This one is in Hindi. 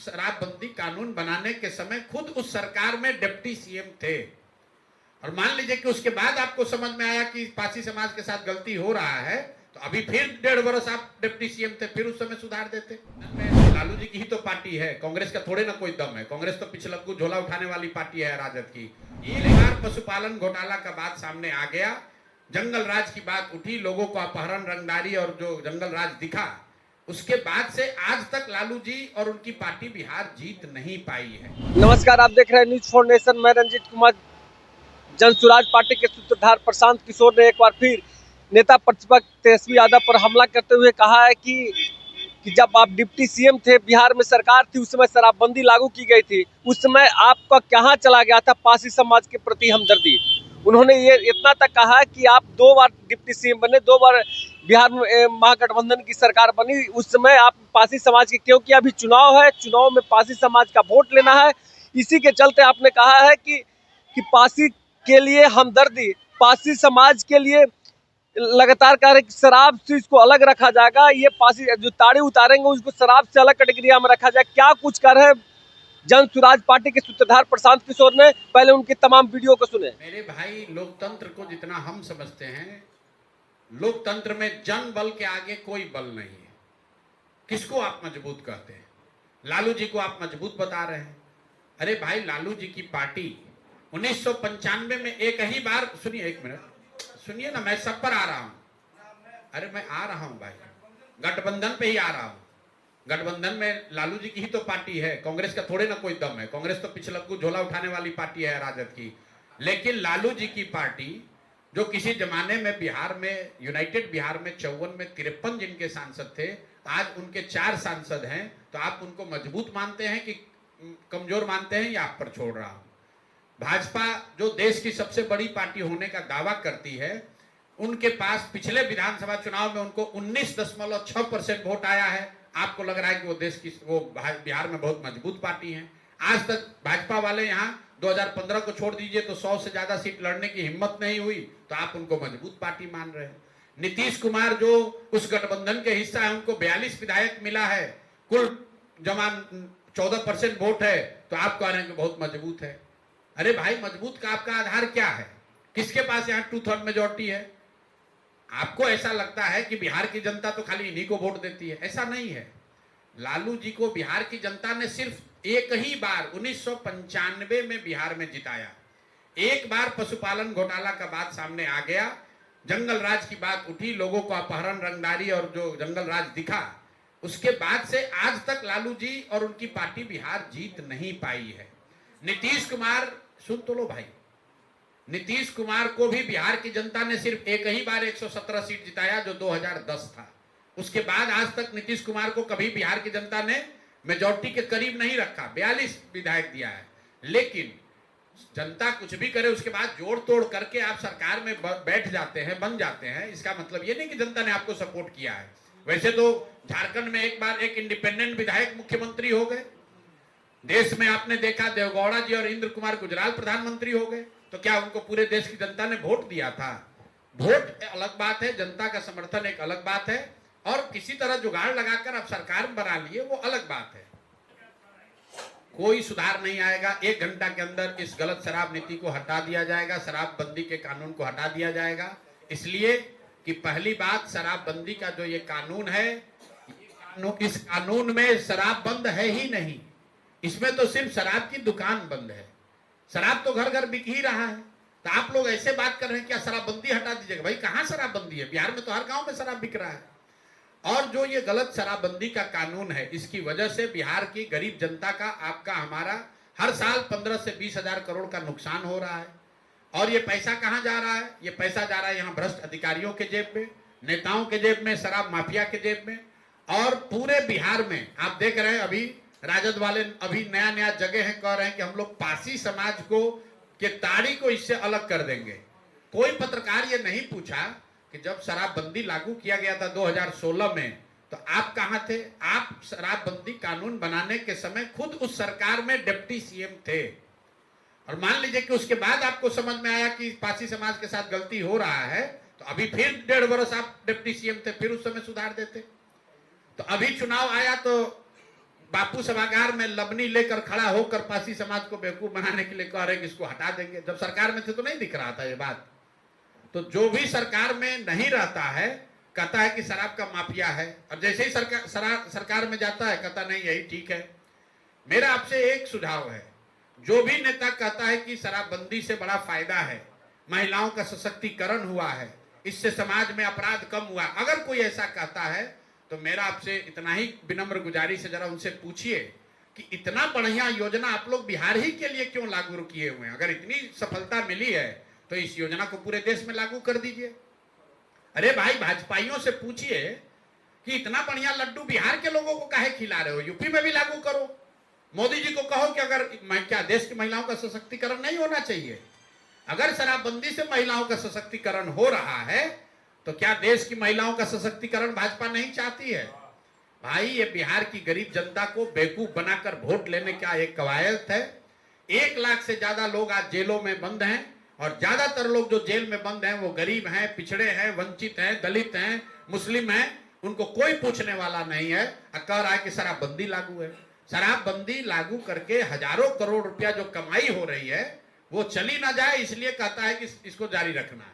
शराबबंदी कानून बनाने के समय खुद उस सरकार में डिप्टी सीएम थे, और मान लीजिए कि उसके बाद आपको समझ में आया कि पासी समाज के साथ गलती हो रहा है, तो अभी फिर 1.5 वर्ष आप डिप्टी सीएम थे, फिर उस समय सुधार देते। लालू जी की ही तो पार्टी है, कांग्रेस का थोड़े ना कोई दम है। कांग्रेस तो पिछलग्गू झोला उठाने वाली पार्टी है राजद की। एक बार पशुपालन घोटाला का बात सामने आ गया, जंगल राज की बात उठी, लोगों को अपहरण, रंगदारी और जो जंगल राज दिखा, उसके बाद से आज तक लालू जी और उनकी पार्टी बिहार जीत नहीं पाई है। नमस्कार, आप देख रहे हैं न्यूज फाउंडेशन। मैं रंजीत कुमार। जन सुराज पार्टी के सूत्रधार प्रशांत किशोर ने एक बार फिर नेता प्रतिपक्ष तेजस्वी यादव पर हमला करते हुए कहा है कि जब आप डिप्टी सीएम थे, बिहार में सरकार थी, उस समय शराबबंदी लागू की गई थी, उस समय आपका कहां चला गया था पासी समाज के प्रति हमदर्दी। उन्होंने ये इतना तक कहा कि आप 2 बार डिप्टी सीएम बने, 2 बार बिहार में महागठबंधन की सरकार बनी, उस समय आप पासी समाज के, क्योंकि अभी चुनाव है, चुनाव में पासी समाज का वोट लेना है, इसी के चलते आपने कहा है कि पासी के लिए हमदर्दी, पासी समाज के लिए लगातार कह रहे कि शराब से इसको अलग रखा जाएगा, ये पासी जो ताड़ी उतारेंगे उसको शराब से अलग कैटेगरी में रखा जाए। क्या कुछ कर रहे जन सुराज पार्टी के सूत्रधार प्रशांत किशोर ने, पहले उनकी तमाम वीडियो को सुने। मेरे भाई, लोकतंत्र को जितना हम समझते हैं, लोकतंत्र में जन बल के आगे कोई बल नहीं है। किसको आप मजबूत कहते हैं? लालू जी को आप मजबूत बता रहे हैं। अरे भाई, लालू जी की पार्टी 1995 में एक ही बार, सुनिए, 1 मिनट सुनिए ना, मैं सब पर आ रहा हूं। अरे मैं आ रहा हूं भाई, गठबंधन पे ही आ रहा हूं। गठबंधन में लालू जी की ही तो पार्टी है, कांग्रेस का थोड़े ना कोई दम है। कांग्रेस तो पिछलग्गू झोला उठाने वाली पार्टी है राजद की। लेकिन लालू जी की पार्टी, जो किसी जमाने में बिहार में, यूनाइटेड बिहार में 54 में 53 जिनके सांसद थे, आज उनके 4 सांसद हैं, तो आप उनको मजबूत मानते हैं कि कमजोर मानते हैं? या आप पर छोड़ रहा हूं। भाजपा, जो देश की सबसे बड़ी पार्टी होने का दावा करती है, उनके पास पिछले विधानसभा चुनाव में उनको 19.6% वोट आया है। आपको लग रहा है कि वो देश की, वो बिहार में बहुत मजबूत पार्टी है। आज तक भाजपा वाले यहाँ 2015 को छोड़ दीजिए तो 100 से ज्यादा सीट लड़ने की हिम्मत नहीं हुई, तो आप उनको मजबूत पार्टी मान रहे हैं। नीतीश कुमार जो उस गठबंधन के हिस्सा है, उनको 42 विधायक मिला है, कुल जमा 14% वोट है, तो आप कह रहे हैं कि बहुत मजबूत है। अरे भाई, मजबूत का आपका आधार क्या है? किसके पास यहाँ 2/3 मेजोरिटी है? आपको ऐसा लगता है कि बिहार की जनता तो खाली इन्हीं को वोट देती है? ऐसा नहीं है। लालू जी को बिहार की जनता ने सिर्फ एक ही बार 1995 में बिहार में जिताया। एक बार पशुपालन घोटाला का बात सामने आ गया, जंगल राज की बात उठी, लोगों को अपहरण, रंगदारी और जो जंगल राज दिखा, उसके बाद से आज तक लालू जी और उनकी पार्टी बिहार जीत नहीं पाई है। नीतीश कुमार, सुन तो लो भाई, नीतीश कुमार को भी बिहार की जनता ने सिर्फ एक ही बार 117 सीट जिताया, जो 2010 था। उसके बाद आज तक नीतीश कुमार को कभी बिहार की जनता ने मेजॉरिटी के करीब नहीं रखा, 42 विधायक दिया है। लेकिन जनता कुछ भी करे, उसके बाद जोड़ तोड़ करके आप सरकार में बैठ जाते हैं, बन जाते हैं। इसका मतलब ये नहीं कि जनता ने आपको सपोर्ट किया है। वैसे तो झारखंड में एक बार एक इंडिपेंडेंट विधायक मुख्यमंत्री हो गए। देश में आपने देखा, देवगौड़ा जी और इंद्र कुमार गुजराल प्रधानमंत्री हो गए। तो क्या उनको पूरे देश की जनता ने वोट दिया था? वोट अलग बात है, जनता का समर्थन एक अलग बात है, और किसी तरह जुगाड़ लगाकर आप सरकार बना लिए, वो अलग बात है। कोई सुधार नहीं आएगा। 1 घंटा के अंदर इस गलत शराब नीति को हटा दिया जाएगा, शराबबंदी के कानून को हटा दिया जाएगा। इसलिए कि पहली बात, शराबबंदी का जो ये कानून है, इस कानून में शराब बंद है ही नहीं। इसमें तो सिर्फ शराब की दुकान बंद है। शराब तो घर घर बिक ही रहा है। तो आप लोग ऐसे बात कर रहे हैं क्या शराबबंदी हटा दीजिएगा? भाई, कहां शराबबंदी है? बिहार में तो हर गांव में शराब बिक रहा है। और जो ये गलत शराबबंदी का कानून है, इसकी वजह से बिहार की गरीब जनता का, आपका, हमारा हर साल 15 से 20 हजार करोड़ का नुकसान हो रहा है। और ये पैसा कहां जा रहा है? ये पैसा जा रहा है यहाँ भ्रष्ट अधिकारियों के जेब में, नेताओं के जेब में, शराब माफिया के जेब में। और पूरे बिहार में आप देख रहे हैं, अभी राजद वाले अभी नया नया जगह है, कह रहे हैं कि हम लोग पासी समाज को, के ताड़ी को इससे अलग कर देंगे। कोई पत्रकार ये नहीं पूछा कि जब शराबबंदी लागू किया गया था 2016 में, तो आप कहां थे? आप शराबबंदी कानून बनाने के समय खुद उस सरकार में डिप्टी सीएम थे, और मान लीजिए कि उसके बाद आपको समझ में आया कि पासी समाज के साथ गलती हो रहा है, तो अभी फिर 1.5 वर्ष आप डिप्टी सीएम थे, फिर उस समय सुधार देते। तो अभी चुनाव आया तो बापू सभागार में लबनी लेकर खड़ा होकर पासी समाज को बेवकूफ बनाने के लिए कह रहे कि इसको हटा देंगे। जब सरकार में थे तो नहीं दिख रहा था ये बात। तो जो भी सरकार में नहीं रहता है कहता है कि शराब का माफिया है, और जैसे ही सरकार में जाता है कहता नहीं यही ठीक है। मेरा आपसे एक सुझाव है, जो भी नेता कहता है कि शराबबंदी से बड़ा फायदा है, महिलाओं का सशक्तिकरण हुआ है, इससे समाज में अपराध कम हुआ, अगर कोई ऐसा कहता है तो मेरा आपसे इतना ही विनम्र गुजारिश है, जरा उनसे पूछिए कि इतना बढ़िया योजना आप लोग बिहार ही के लिए क्यों लागू किए हुए हैं? अगर इतनी सफलता मिली है तो इस योजना को पूरे देश में लागू कर दीजिए। अरे भाई, भाजपाइयों से पूछिए कि इतना बढ़िया लड्डू बिहार के लोगों को काहे खिला रहे हो, यूपी में भी लागू करो। मोदी जी को कहो कि अगर क्या देश की महिलाओं का सशक्तिकरण नहीं होना चाहिए? अगर शराबबंदी से महिलाओं का सशक्तिकरण हो रहा है तो क्या देश की महिलाओं का सशक्तिकरण भाजपा नहीं चाहती है? भाई, ये बिहार की गरीब जनता को बेवकूफ बनाकर वोट लेने का एक कवायद है। 1 लाख से ज्यादा लोग आज जेलों में बंद हैं, और ज्यादातर लोग जो जेल में बंद हैं वो गरीब हैं, पिछड़े हैं, वंचित हैं, दलित हैं, मुस्लिम हैं। उनको कोई पूछने वाला नहीं है। कह रहा है कि शराबबंदी लागू है। शराबबंदी लागू करके हजारों करोड़ रुपया जो कमाई हो रही है वो चली ना जाए, इसलिए कहता है कि इसको जारी रखना है।